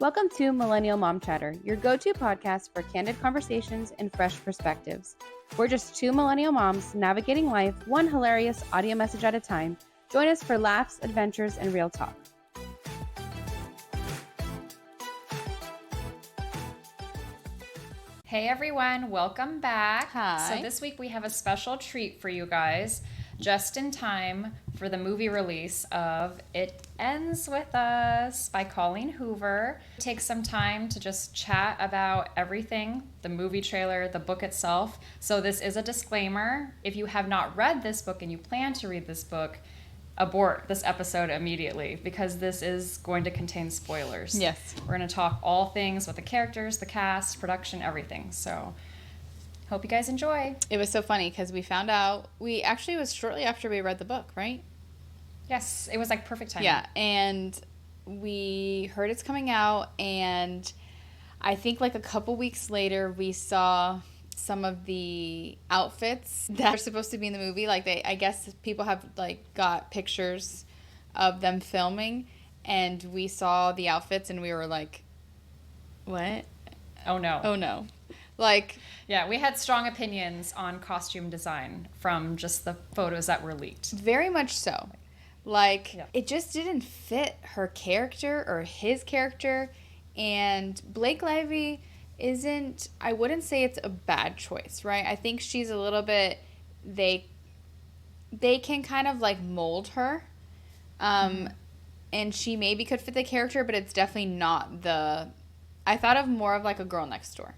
Welcome to Millennial Mom Chatter, your go-to podcast for candid conversations and fresh perspectives. We're just two millennial moms navigating life, one hilarious audio message at a time. Join us for laughs, adventures, and real talk. Hey everyone, welcome back. Hi. So this week we have a special treat for you guys, just in time for the movie release of It Ends With Us by Colleen Hoover. Take some time to just chat about everything, the movie trailer, the book itself. So this is a disclaimer. If you have not read this book and you plan to read this book, abort this episode immediately because this is going to contain spoilers. Yes. We're going to talk all things with the characters, the cast, production, everything. So hope you guys enjoy. It was so funny because we found out, it was shortly after we read the book, right? Yes, it was like perfect timing. Yeah, and we heard it's coming out, and I think like a couple weeks later we saw some of the outfits that are supposed to be in the movie. Like I guess people have like got pictures of them filming, and we saw the outfits and we were like, what? Oh no. Oh no. Like, yeah, we had strong opinions on costume design from just the photos that were leaked. very much so. Like, Yeah. it just didn't fit her character or his character. And Blake Lively isn't, I wouldn't say it's a bad choice, right? I think she's a little bit, they can kind of like mold her. And she maybe could fit the character, but it's definitely not I thought of more of like a girl next door.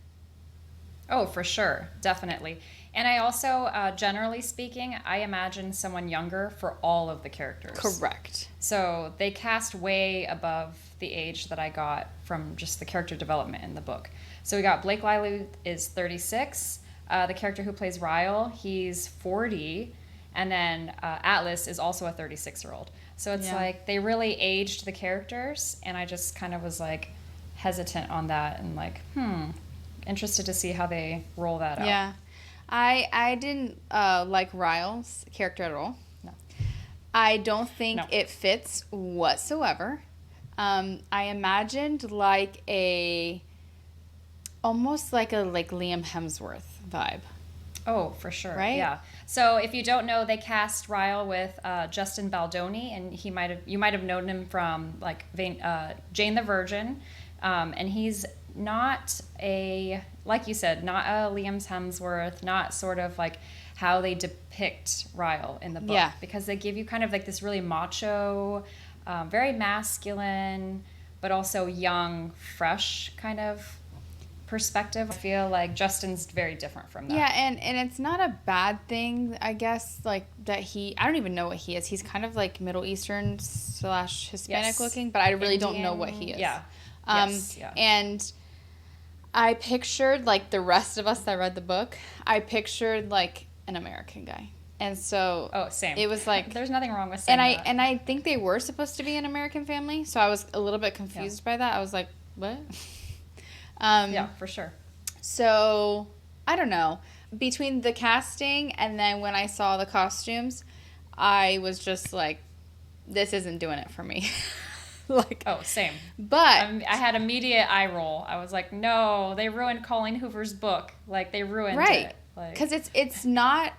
Oh, for sure. Definitely. And I also, generally speaking, I imagine someone younger for all of the characters. Correct. So they cast way above the age that I got from just the character development in the book. So we got Blake Lively is 36. The character who plays Ryle, he's 40. And then Atlas is also a 36-year-old. So it's like they really aged the characters. And I just kind of was like hesitant on that and like, interested to see how they roll that out. Yeah. I didn't like Ryle's character at all. No. I don't think it fits whatsoever. I imagined almost like a Liam Hemsworth vibe. Oh, for sure. Right? Yeah. So if you don't know, they cast Ryle with Justin Baldoni, and you might have known him from like Jane the Virgin, and he's not like you said, not a Liam Hemsworth, not sort of like how they depict Ryle in the book. Yeah. Because they give you kind of like this really macho, very masculine, but also young, fresh kind of perspective. I feel like Justin's very different from that. Yeah, and it's not a bad thing, I guess, like that I don't even know what he is. He's kind of like Middle Eastern / Hispanic looking, but I really don't know what he is. Yeah. And I pictured, like the rest of us that read the book, I pictured like an American guy. And so same. It was like there's nothing wrong with saying that. And I think they were supposed to be an American family, so I was a little bit confused by that. I was like, what? Yeah, for sure. So, I don't know. Between the casting and then when I saw the costumes, I was just like, this isn't doing it for me. Same. But I had immediate eye roll. I was like, no, they ruined Colleen Hoover's book. Like, they ruined it. Because it's not,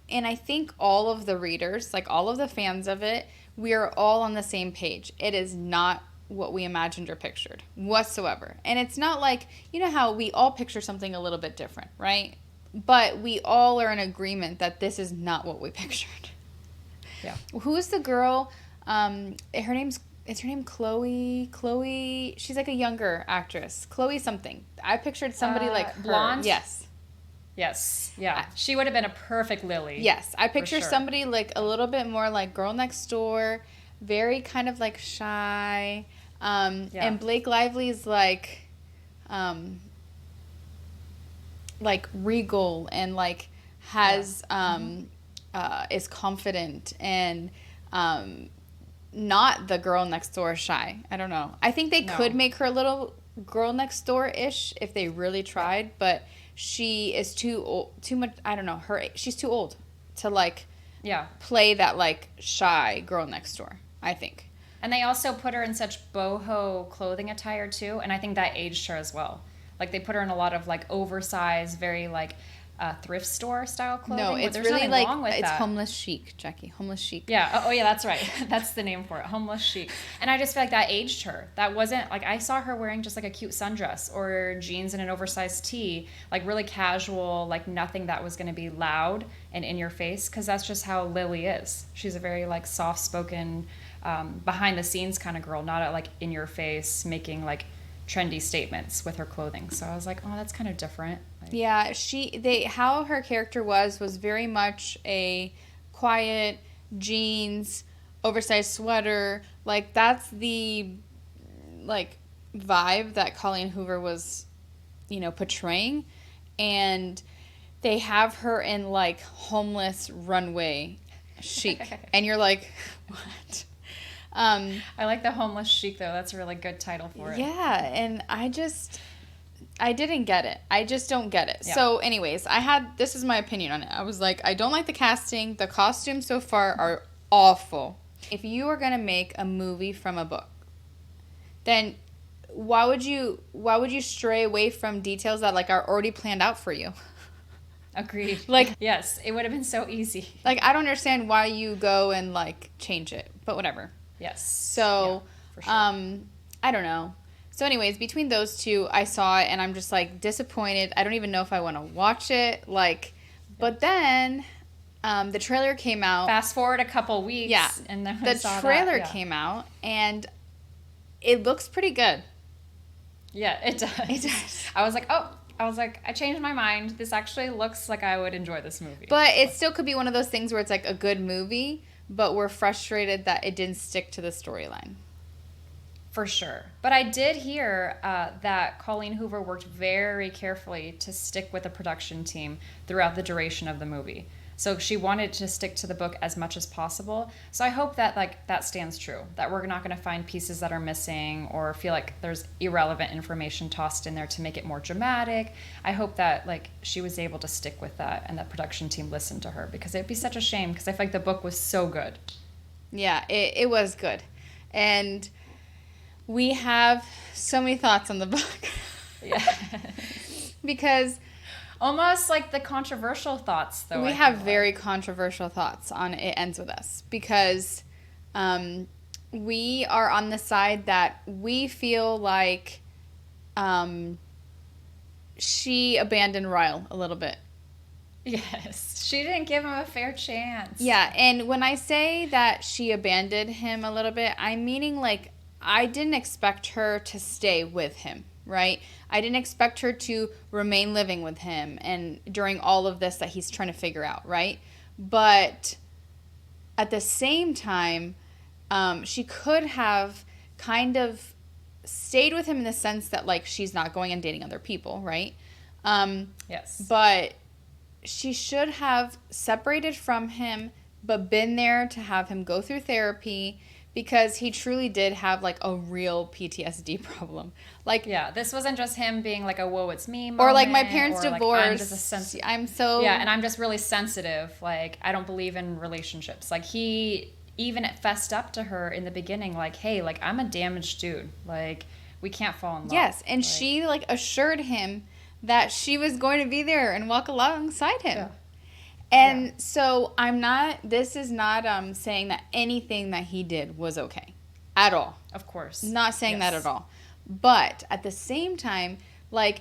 and I think all of the readers, like all of the fans of it, we are all on the same page. It is not what we imagined or pictured whatsoever. And it's not like, you know how we all picture something a little bit different, right? But we all are in agreement that this is not what we pictured. Yeah. Who's the girl? Is her name Chloe? Chloe, she's like a younger actress. Chloe something. I pictured somebody like her. Blonde? Yes. Yes. Yeah. She would have been a perfect Lily. Yes. I picture sure. somebody like a little bit more like Girl Next Door, very kind of like shy. And Blake Lively's like regal and like has is confident and not the girl next door shy. I don't know. I think they could make her a little girl next door-ish if they really tried, but she is too much, I don't know, she's too old to like play that like shy girl next door, I think. And they also put her in such boho clothing attire too, and I think that aged her as well. Like they put her in a lot of like oversized, very like thrift store style clothing. No, but it's there's really nothing like wrong with it's that. homeless chic, Jackie. Homeless chic. Yeah. Oh, yeah, that's right. That's the name for it. Homeless chic. And I just feel like that aged her. That wasn't like I saw her wearing just like a cute sundress or jeans and an oversized tee, like really casual, like nothing that was going to be loud and in your face, because that's just how Lily is. She's a very like soft spoken, behind the scenes kind of girl, not a, like in your face making like trendy statements with her clothing. So I was like, oh, that's kind of different. Like, Yeah, how her character was very much a quiet jeans, oversized sweater. Like that's the like vibe that Colleen Hoover was, portraying. And they have her in like homeless runway chic. And you're like, what? I like the homeless chic though. That's a really good title for it. Yeah, and I didn't get it. I just don't get it. Yeah. So anyways, this is my opinion on it. I was like, I don't like the casting. The costumes so far are awful. If you are going to make a movie from a book, then why would you stray away from details that like are already planned out for you? Agreed. Like, yes, it would have been so easy. Like, I don't understand why you go and like change it, but whatever. Yes. So, yeah, for sure. I don't know. So anyways, between those two, I saw it and I'm just like disappointed. I don't even know if I want to watch it. Like, but then the trailer came out. Fast forward a couple weeks. Yeah. And then The trailer came out and it looks pretty good. Yeah, it does. It does. I was like, I changed my mind. This actually looks like I would enjoy this movie. But it still could be one of those things where it's like a good movie, but we're frustrated that it didn't stick to the storyline. For sure. But I did hear that Colleen Hoover worked very carefully to stick with the production team throughout the duration of the movie. So she wanted to stick to the book as much as possible. So I hope that that stands true, that we're not going to find pieces that are missing or feel like there's irrelevant information tossed in there to make it more dramatic. I hope that she was able to stick with that and that production team listened to her, because it'd be such a shame, because I feel like the book was so good. Yeah, it was good. And we have so many thoughts on the book. Yeah. Because almost like the controversial thoughts, though. We have very controversial thoughts on It Ends With Us, because we are on the side that we feel like she abandoned Ryle a little bit. Yes. She didn't give him a fair chance. Yeah, and when I say that she abandoned him a little bit, I'm meaning I didn't expect her to stay with him, right? I didn't expect her to remain living with him and during all of this that he's trying to figure out, right? But at the same time, she could have kind of stayed with him in the sense that she's not going and dating other people, right? Yes. But she should have separated from him, but been there to have him go through therapy, because he truly did have a real PTSD problem. Yeah, this wasn't just him being a whoa, it's me moment, or my parents divorced. I'm so yeah, and I'm just really sensitive. I don't believe in relationships. He even fessed up to her in the beginning, hey, I'm a damaged dude. We can't fall in love. Yes, and she assured him that she was going to be there and walk alongside him. Yeah. And so this is not saying that anything that he did was okay at all. Of course. Not saying that at all. But at the same time,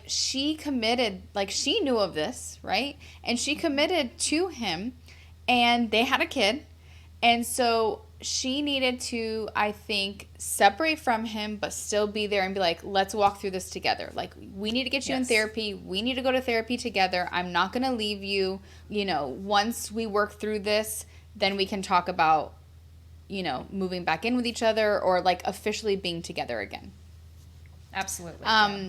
she committed, she knew of this, right? And she committed to him, and they had a kid. And so she needed to, I think, separate from him, but still be there and be let's walk through this together. We need to get you in therapy. We need to go to therapy together. I'm not going to leave you. Once we work through this, then we can talk about, moving back in with each other or officially being together again. Absolutely.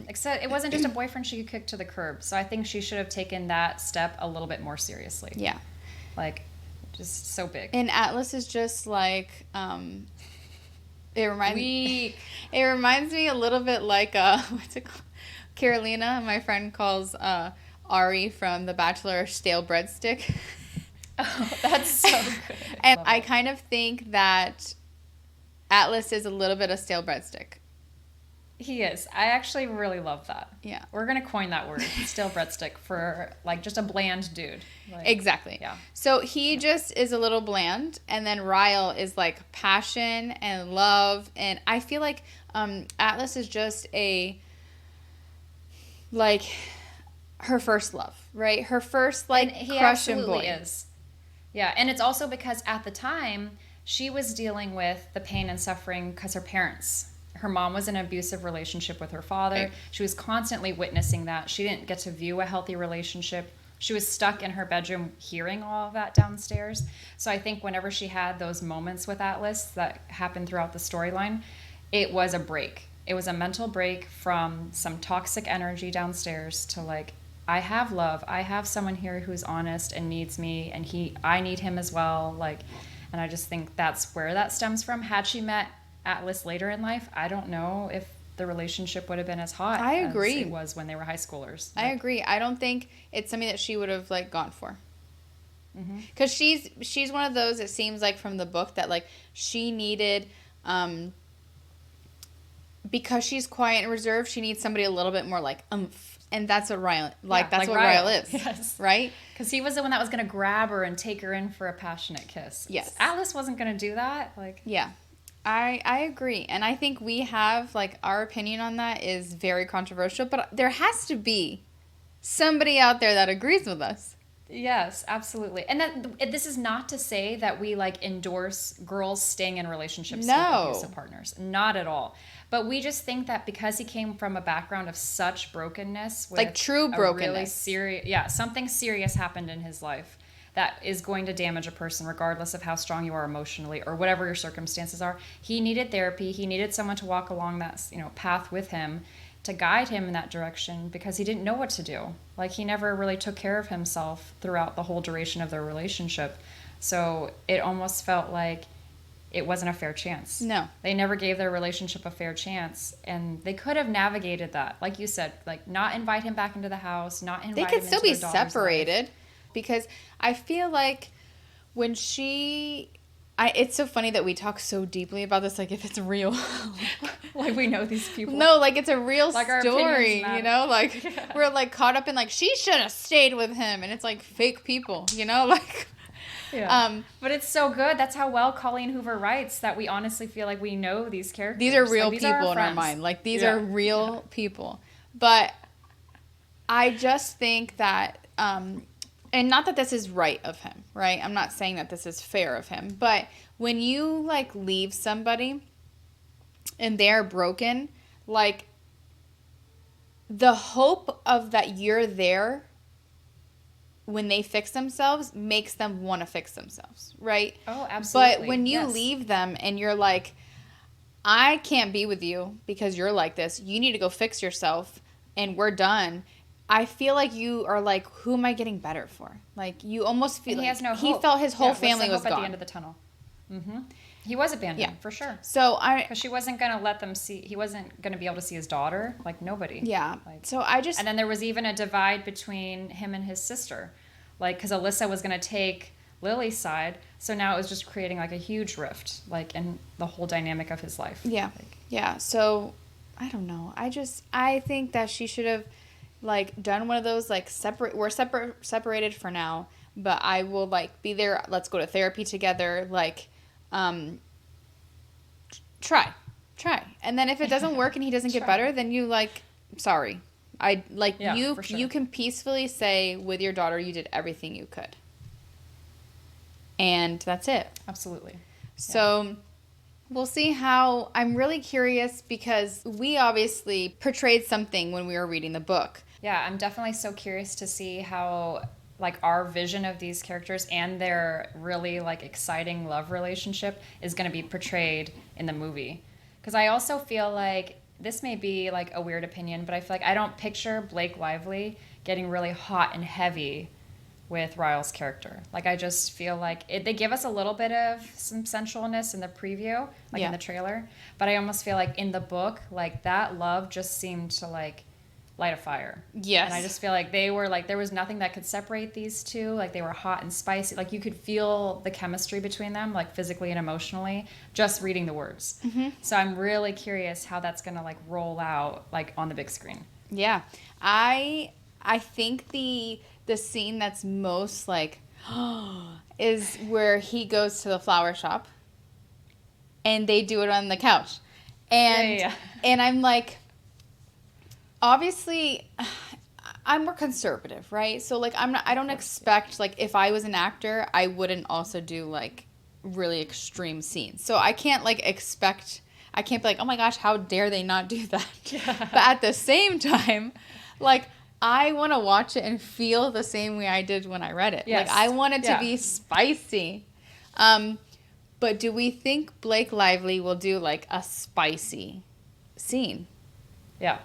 Except it wasn't just a boyfriend she could kick to the curb. So I think she should have taken that step a little bit more seriously. Yeah. Just so big. And Atlas is just it reminds me a little bit what's it called? Carolina, my friend, calls Ari from The Bachelor stale breadstick. Oh, that's so good. And I kind of think that Atlas is a little bit of stale breadstick. He is. I actually really love that. Yeah. We're going to coin that word, stale breadstick, for like just a bland dude. Like, Exactly. Yeah. So he just is a little bland, and then Ryle is like passion and love, and I feel like Atlas is just like her first love, right? Her first like He crush and absolutely boy. is. Yeah, and it's also because at the time she was dealing with the pain and suffering because her mom was in an abusive relationship with her father. Right. She was constantly witnessing that. She didn't get to view a healthy relationship. She was stuck in her bedroom hearing all of that downstairs. So I think whenever she had those moments with Atlas that happened throughout the storyline, it was a break. It was a mental break from some toxic energy downstairs to like, I have love. I have someone here who's honest and needs me, and I need him as well. Like, and I just think that's where that stems from. Had she met Atlas later in life, I don't know if the relationship would have been as hot I agree. as it was when they were high schoolers. I agree. I don't think it's something that she would have like gone for. Because she's one of those, it seems like from the book, that like she needed because she's quiet and reserved, she needs somebody a little bit more like oomph. And that's what Ryle that's what Ryle is. Yes. Right? Because he was the one that was going to grab her and take her in for a passionate kiss. Yes. Atlas wasn't going to do that. Like, Yeah. I agree. And I think we have, like, our opinion on that is very controversial, but there has to be somebody out there that agrees with us. yes, absolutely. And that this is not to say that we like endorse girls staying in relationships with abusive partners. Not at all. But we just think that because he came from a background of such brokenness, with Like true brokenness. Really something serious happened in his life that is going to damage a person regardless of how strong you are emotionally or whatever your circumstances are. He needed therapy. He needed someone to walk along that, path with him, to guide him in that direction, because he didn't know what to do. Like, he never really took care of himself throughout the whole duration of their relationship. So it almost felt like it wasn't a fair chance. No. They never gave their relationship a fair chance, and they could have navigated that. Like you said, like not invite him back into the house, not invite him They could into still be their daughter's separated life. because I feel like when it's so funny that we talk so deeply about this, like if it's real. Like we know these people. No, like it's a real Like our story, opinions matter. you know? Like we're like caught up in like she should have stayed with him, and it's like fake people, you know? Like Yeah. But it's so good. That's how well Colleen Hoover writes, that we honestly feel like we know these characters. these are real Like, people in our friends. mind. Like these Yeah. are real people. But I just think that and not that this is right of him, right? I'm not saying that this is fair of him, but when you like leave somebody and they're broken, like the hope of that you're there when they fix themselves makes them want to fix themselves, right? Oh, absolutely. But when you Yes. leave them and you're like, I can't be with you because you're like this, you need to go fix yourself and we're done. I feel like you are like, who am I getting better for? Like, you almost feel And like he has no he hope. felt his whole What's the family was hope at gone. the end of the tunnel. Mm-hmm. He was abandoned, Yeah. for sure. So Because she wasn't going to let them see, he wasn't going to be able to see his daughter, like nobody. yeah. Like, So I just, and then there was even a divide between him and his sister. Like, because Alyssa was going to take Lily's side, so now it was just creating like a huge rift, like in the whole dynamic of his life. yeah. Like, Yeah. So I don't know. I think that she should have like done one of those like separated for now, but I will like be there. Let's go to therapy together. Like, try. And then if it doesn't work and he doesn't get Try. better, then you like, sorry. I like Yeah, for sure. you can peacefully say with your daughter you did everything you could. And that's it. absolutely. So we'll see how. I'm really curious because we obviously portrayed something when we were reading the book. Yeah, I'm definitely so curious to see how like our vision of these characters and their really like exciting love relationship is going to be portrayed in the movie. Because I also feel like, this may be like a weird opinion, but I feel like I don't picture Blake Lively getting really hot and heavy with Ryle's character. Like, I just feel like they give us a little bit of some sensualness in the preview, like Yeah. in the trailer, but I almost feel like in the book, like that love just seemed to like light a fire. Yes. And I just feel like they were like, there was nothing that could separate these two. Like they were hot and spicy. Like you could feel the chemistry between them, like physically and emotionally, just reading the words. Mm-hmm. So I'm really curious how that's going to like roll out like on the big screen. Yeah. I think the scene that's most like is where he goes to the flower shop and they do it on the couch. And and I'm like, obviously I'm more conservative, right? So like I don't expect like if I was an actor, I wouldn't also do like really extreme scenes. So I can't like expect, I can't be like, oh my gosh, how dare they not do that? But at the same time, like I want to watch it and feel the same way I did when I read it. Yes. Like I want it to be spicy. But do we think Blake Lively will do like a spicy scene? Yeah.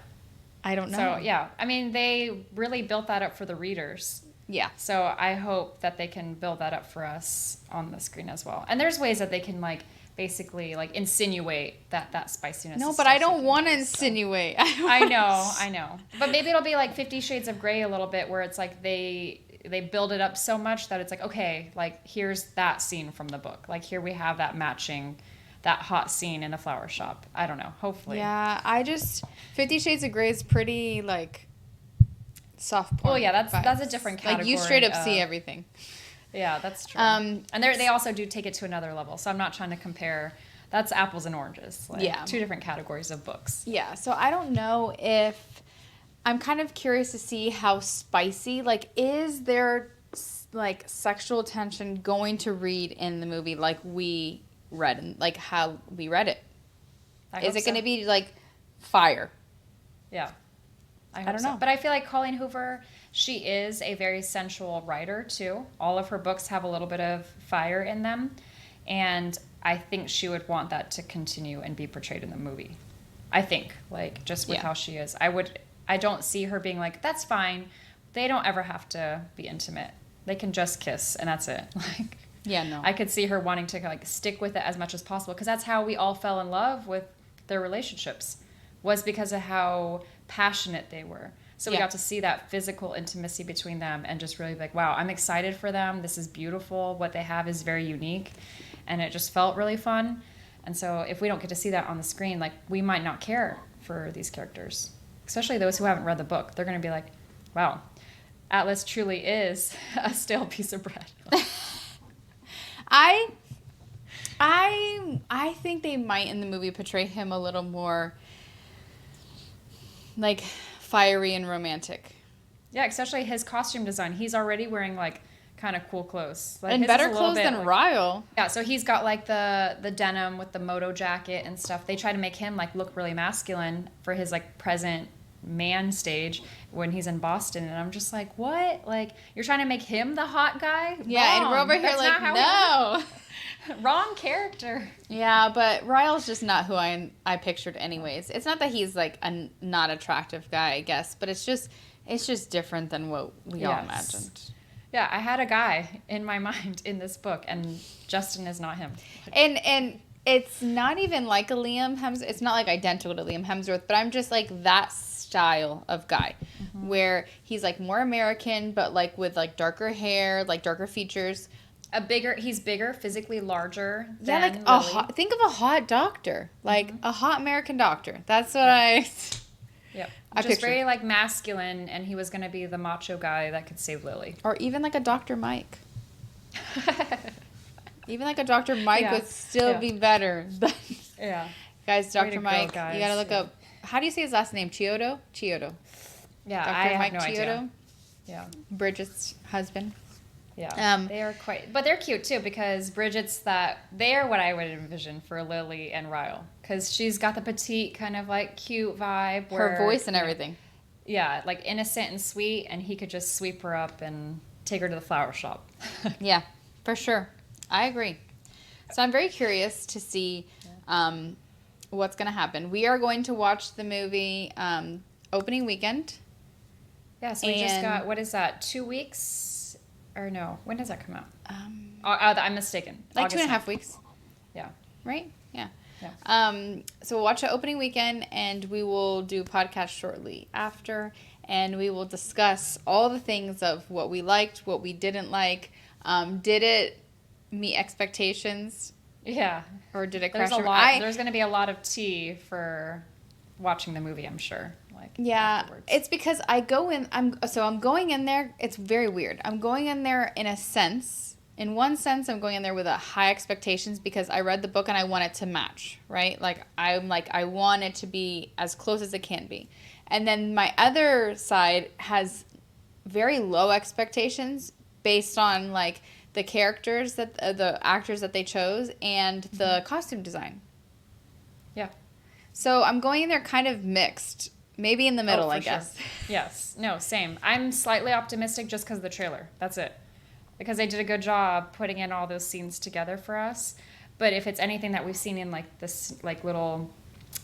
I don't know. So, yeah. I mean, they really built that up for the readers. Yeah. So I hope that they can build that up for us on the screen as well. And there's ways that they can, like, basically, like, insinuate that spiciness. No, but I don't want to insinuate. I know. But maybe it'll be like 50 Shades of Grey a little bit, where it's like they build it up so much that it's like, okay, like, here's that scene from the book. Like, here we have that matching... that hot scene in the flower shop. I don't know. Hopefully. Yeah, 50 Shades of Grey is pretty, like, soft porn. Oh, yeah, that's a different category. Like, you straight up see everything. Yeah, that's true. And they also do take it to another level. So I'm not trying to compare. That's apples and oranges. Like, two different categories of books. Yeah, so I don't know if... I'm kind of curious to see how spicy... Like, is there, like, sexual tension going to read in the movie like we... read and like how we read it? Is it going to be like fire? Yeah, I don't know. But I feel like Colleen Hoover, she is a very sensual writer too. All of her books have a little bit of fire in them, and I think she would want that to continue and be portrayed in the movie. I think, like, just with how she is, I don't see her being like, that's fine. They don't ever have to be intimate. They can just kiss and that's it. Like. Yeah, no. I could see her wanting to like stick with it as much as possible, because that's how we all fell in love with their relationships, was because of how passionate they were. So we got to see that physical intimacy between them and just really be like, wow, I'm excited for them. This is beautiful. What they have is very unique. And it just felt really fun. And so if we don't get to see that on the screen, like, we might not care for these characters, especially those who haven't read the book. They're going to be like, wow, Atlas truly is a stale piece of bread. I think they might in the movie portray him a little more like fiery and romantic. Yeah, especially his costume design. He's already wearing like kind of cool clothes. Like, and better clothes than like, Ryle. Yeah, so he's got like the denim with the moto jacket and stuff. They try to make him like look really masculine for his like present man stage when he's in Boston, and I'm just like, what? Like, you're trying to make him the hot guy? Yeah, Wrong. and we're over here like, no. Wrong character. Yeah, but Ryle's just not who I pictured anyways. It's not that he's like a not attractive guy, I guess, but it's just different than what we all imagined. Yeah, I had a guy in my mind in this book, and Justin is not him. And it's not even like a Liam Hemsworth. It's not like identical to Liam Hemsworth, but I'm just like that style of guy, where he's like more American, but like with like darker hair, like darker features. He's bigger, physically larger than like think of a hot doctor, like a hot American doctor. That's what I just very like masculine, and he was going to be the macho guy that could save Lily. Or even like a Dr. Mike. Even like a Dr. Mike would still be better. Guys, Dr. Mike, guys. You got to look up. How do you say his last name? Chiodo? Chiodo. Yeah, Dr. I Mike have no Chiodo. idea. Yeah. Bridget's husband. Yeah, they are but they're cute too, because they are what I would envision for Lily and Ryle, because she's got the petite kind of like cute vibe. Her voice and everything. Yeah, like innocent and sweet, and he could just sweep her up and take her to the flower shop. Yeah, for sure. I agree. So I'm very curious to see what's going to happen. We are going to watch the movie opening weekend. Yeah, so we just got, what is that, 2 weeks? Or no, when does that come out? I'm mistaken. Like August 2.5 weeks. Yeah. Right? Yeah. So we'll watch it opening weekend, and we will do a podcast shortly after, and we will discuss all the things of what we liked, what we didn't like. Did it meet expectations? Yeah. Or did it There's crash? There's going to be a lot of tea for watching the movie, I'm sure. Afterwards. It's because I go in. I'm going in there. It's very weird. I'm going in there in a sense. In one sense, I'm going in there with a high expectations because I read the book and I want it to match, right? I want it to be as close as it can be. And then my other side has very low expectations based on the characters that the actors that they chose and the costume design. Yeah. So I'm going in there kind of mixed. Maybe in the middle, I guess. Sure. Yes. No, same. I'm slightly optimistic just because of the trailer. That's it. Because they did a good job putting in all those scenes together for us. But if it's anything that we've seen in this little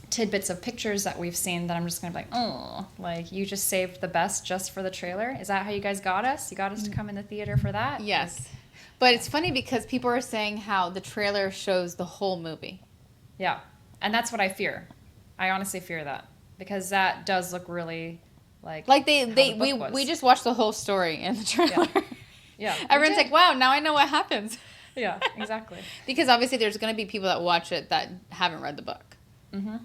tidbits of pictures that we've seen, then I'm just going to be you just saved the best just for the trailer. Is that how you guys got us? You got us to come in the theater for that? Yes. But it's funny because people are saying how the trailer shows the whole movie. Yeah. And that's what I fear. I honestly fear that. Because that does look really we just watched the whole story in the trailer. Yeah. Everyone's like, wow, now I know what happens. Yeah, exactly. Because obviously there's going to be people that watch it that haven't read the book. Mm-hmm.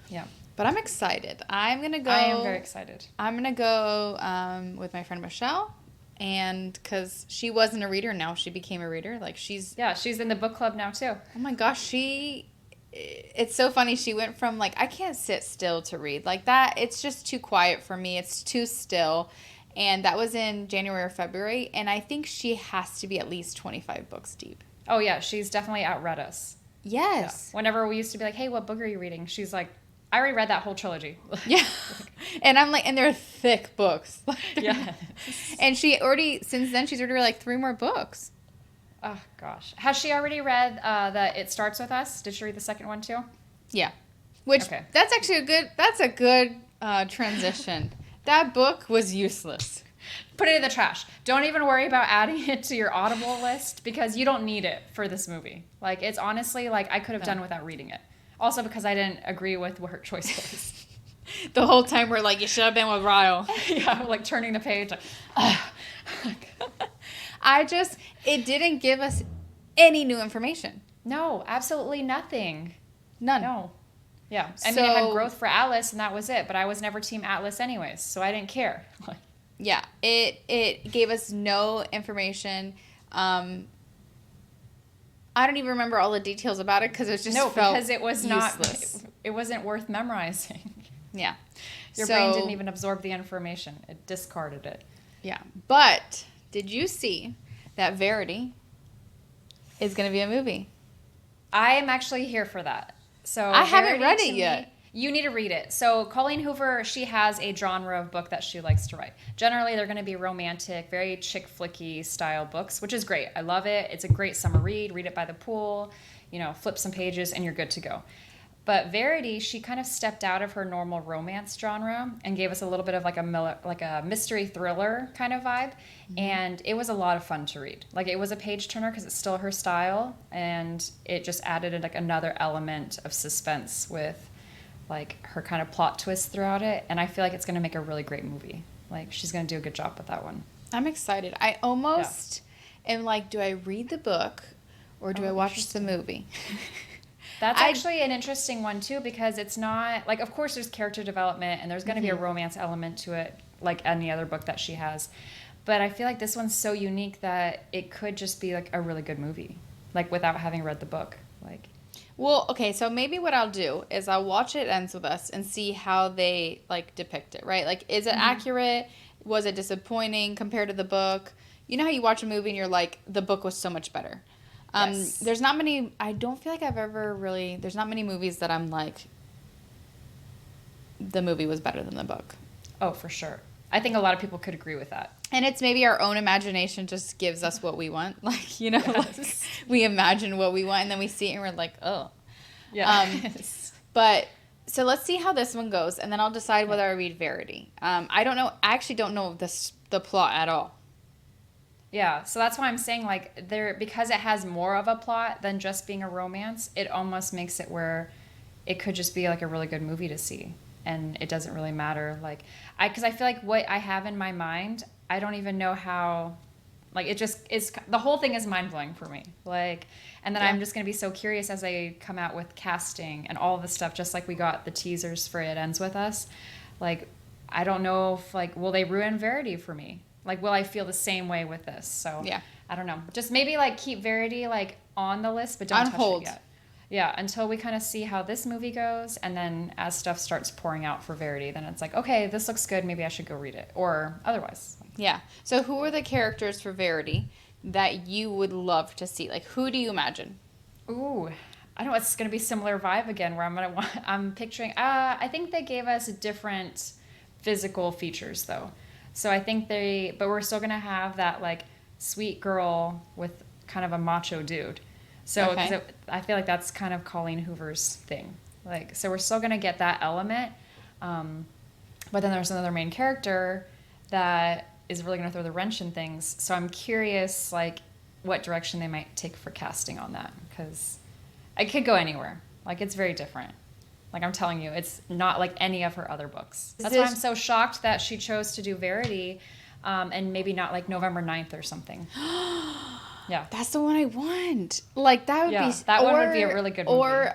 Yeah. But I'm excited. I'm going to go. I am very excited. I'm going to go with my friend Michelle. And because she wasn't a reader, now she became a reader. She's in the book club now too. Oh my gosh, it's so funny. She went from I can't sit still to read that. It's just too quiet for me. It's too still. And that was in January or February. And I think she has to be at least 25 books deep. Oh yeah, she's definitely outread us. Yes. Yeah. Whenever we used to be like, hey, what book are you reading? She's like, I already read that whole trilogy. Yeah. And I'm and they're thick books. Yeah. And since then, she's already read 3 more books. Oh, gosh. Has she already read the It Starts With Us? Did she read the second one, too? Yeah. That's actually a good transition. That book was useless. Put it in the trash. Don't even worry about adding it to your Audible list because you don't need it for this movie. It's honestly, I could have done without reading it. Also because I didn't agree with what her choice was. The whole time we're you should have been with Ryle. Yeah, turning the page. It didn't give us any new information. No, absolutely nothing. None. No. Yeah. I mean, it had growth for Atlas, and that was it. But I was never Team Atlas anyways, so I didn't care. Yeah. It gave us no information. I don't even remember all the details about it because it just because it was useless. It wasn't worth memorizing. Yeah. Your brain didn't even absorb the information. It discarded it. Yeah. But did you see that Verity is going to be a movie? I am actually here for that. So I haven't read it yet. You need to read it. So Colleen Hoover, she has a genre of book that she likes to write. Generally, they're going to be romantic, very chick flicky style books, which is great. I love it. It's a great summer read. Read it by the pool, flip some pages, and you're good to go. But Verity, she kind of stepped out of her normal romance genre and gave us a little bit of a mystery thriller kind of vibe. Mm-hmm. And it was a lot of fun to read. It was a page turner because it's still her style. And it just added another element of suspense with her kind of plot twist throughout it. And I feel like it's going to make a really great movie. She's going to do a good job with that one. I'm excited. I almost am do I read the book or do I watch the movie? That's actually an interesting one, too, because it's not... of course, there's character development, and there's going to be a romance element to it, like any other book that she has. But I feel like this one's so unique that it could just be, a really good movie, without having read the book. Well, okay, so maybe what I'll do is I'll watch It Ends With Us and see how they, depict it, right? Is it accurate? Was it disappointing compared to the book? You know how you watch a movie and you're the book was so much better. Yes. There's not many, I don't feel like I've ever really, there's not many movies that I'm the movie was better than the book. Oh, for sure. I think a lot of people could agree with that. And it's maybe our own imagination just gives us what we want. Yes. We imagine what we want and then we see it and we're oh. Yeah. But, so let's see how this one goes and then I'll decide whether I read Verity. I don't know, I actually don't know the plot at all. Yeah, so that's why I'm saying because it has more of a plot than just being a romance, it almost makes it where it could just be like a really good movie to see, and it doesn't really matter. Like, because I feel like what I have in my mind, I don't even know how. Like, it just is, the whole thing is mind blowing for me. Like, and then I'm just gonna be so curious as I come out with casting and all of this stuff. Just like we got the teasers for It Ends With Us. Like, I don't know if, like, will they ruin Verity for me? Like, will I feel the same way with this? So Yeah. I don't know. Just maybe like keep Verity like on the list, but don't touch it yet. Yeah, until we kind of see how this movie goes, and then as stuff starts pouring out for Verity, then it's like, okay, this looks good. Maybe I should go read it, or otherwise. Yeah. So who are the characters for Verity that you would love to see? Like, who do you imagine? Ooh, I know it's gonna be similar vibe again, where I'm picturing. I think they gave us different physical features though, so I think but we're still gonna have that like sweet girl with kind of a macho dude. So Okay. 'cause I feel like that's kind of Colleen Hoover's thing. Like, so we're still gonna get that element, but then there's another main character that is really gonna throw the wrench in things. So I'm curious, like, what direction they might take for casting on that, because it could go anywhere. Like, it's very different. Like, I'm telling you, it's not like any of her other books. That's why I'm so shocked that she chose to do Verity, and maybe not like November 9th or something. Yeah. That's the one I want. Like, that would Yeah, be... that one would be a really good movie. Or,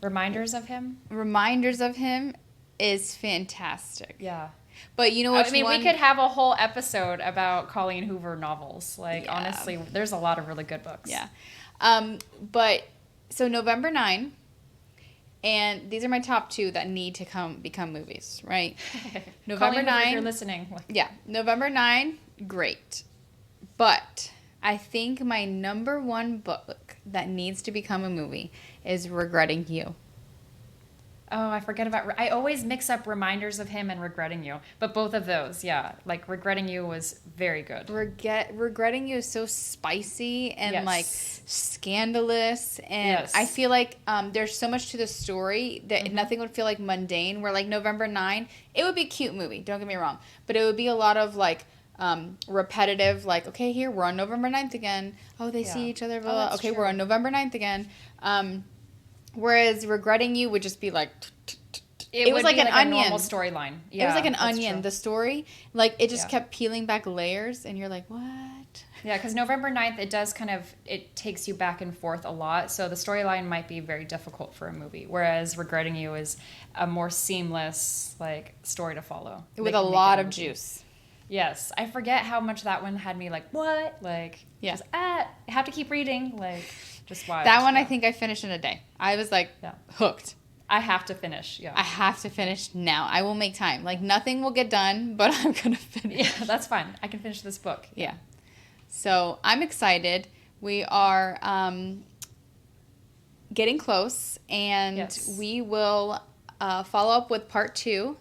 Reminders of Him? Reminders of Him is fantastic. Yeah. But you know which I mean, one? we could have a whole episode about Colleen Hoover novels. Like, Yeah. honestly, there's a lot of really good books. Yeah. But, so November 9, and these are my top 2 that need to become movies, right? November Colleen Hoover, 9. if you're listening. Yeah. November 9, great. But I think my number 1 book that needs to become a movie is Regretting You. Oh, I forget about... I always mix up Reminders of Him and Regretting You. But both of those, yeah. Like, Regretting You was very good. Regretting You is so spicy and, Yes. like, scandalous. And Yes. I feel like there's so much to the story that nothing would feel, like, mundane. Where, like, November 9, it would be a cute movie. Don't get me wrong. But it would be a lot of, like... repetitive, like, okay, here, we're on November 9th again. Oh, they see each other. Blah, blah. that's Okay, true. we're on November 9th again. Whereas Regretting You would just be like... It was would like be an a onion. normal storyline. It was like an that's onion, true. the story. Like, it just Yeah. kept peeling back layers, and you're like, what? Yeah, because November 9th, it does kind of, it takes you back and forth a lot. So the storyline might be very difficult for a movie. Whereas Regretting You is a more seamless, like, story to follow. With They a can make lot it a of movie. juice. Yes. I forget how much that one had me like, what? Like, Yeah. just, I have to keep reading. Like, just wild. That one, Yeah. I think I finished in a day. I was, like, Yeah. hooked. I have to finish. Yeah. I have to finish now. I will make time. Like, nothing will get done, but I'm going to finish. Yeah, that's fine. I can finish this book. Yeah. So I'm excited. We are getting close, and Yes. we will follow up with part 2,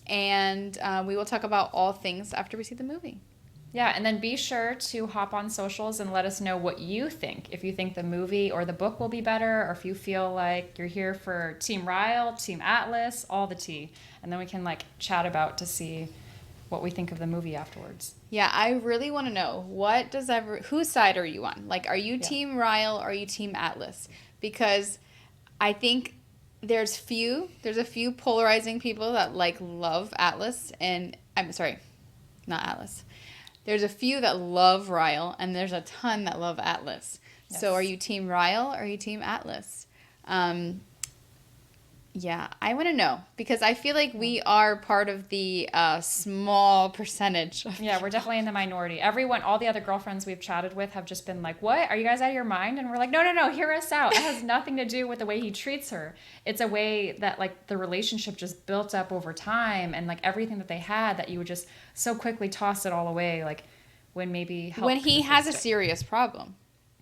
and we will talk about all things after we see the movie. Yeah, and then be sure to hop on socials and let us know what you think. If you think the movie or the book will be better, or if you feel like you're here for Team Ryle, Team Atlas, all the tea. And then we can like chat about to see what we think of the movie afterwards. Yeah, I really want to know, whose side are you on? Like, are you Team Ryle or are you Team Atlas? Because I think there's a few polarizing people that like love Atlas, and I'm sorry, not Atlas. There's a few that love Ryle, and there's a ton that love Atlas. Yes. So are you Team Ryle or are you Team Atlas? Yeah, I want to know, because I feel like we are part of the small percentage. Yeah, we're definitely in the minority. All the other girlfriends we've chatted with have just been like, what? Are you guys out of your mind? And we're like, no, hear us out. It has nothing to do with the way he treats her. It's a way that like the relationship just built up over time, and like everything that they had, that you would just so quickly toss it all away, like when maybe help When he could have has a fixed it. serious problem.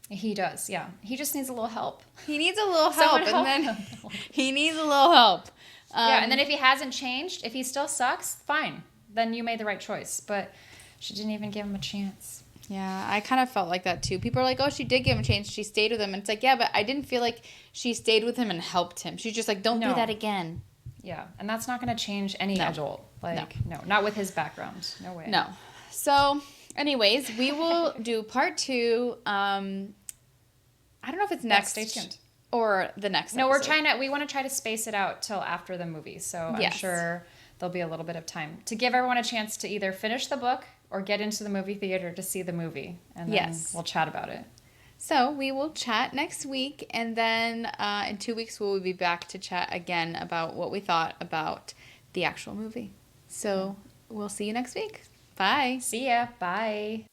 He does, yeah. He just needs a little help. He needs a little help, Someone and help then him. he needs a little help. Yeah, and then if he hasn't changed, if he still sucks, fine. Then you made the right choice. But she didn't even give him a chance. Yeah, I kind of felt like that too. People are like, oh, she did give him a chance. She stayed with him. And it's like, yeah, but I didn't feel like she stayed with him and helped him. She's just like, don't do No. that again. Yeah, and that's not going to change any No. adult. Like, no, not with his background. No way. No. So, anyways, we will do part 2 I don't know if it's next. Stay tuned. Or the next No, episode. we want to try to space it out till after the movie. So I'm Yes. sure there'll be a little bit of time to give everyone a chance to either finish the book or get into the movie theater to see the movie. And then Yes. we'll chat about it. So we will chat next week, and then in 2 weeks we'll be back to chat again about what we thought about the actual movie. So we'll see you next week. Bye. See ya. Bye.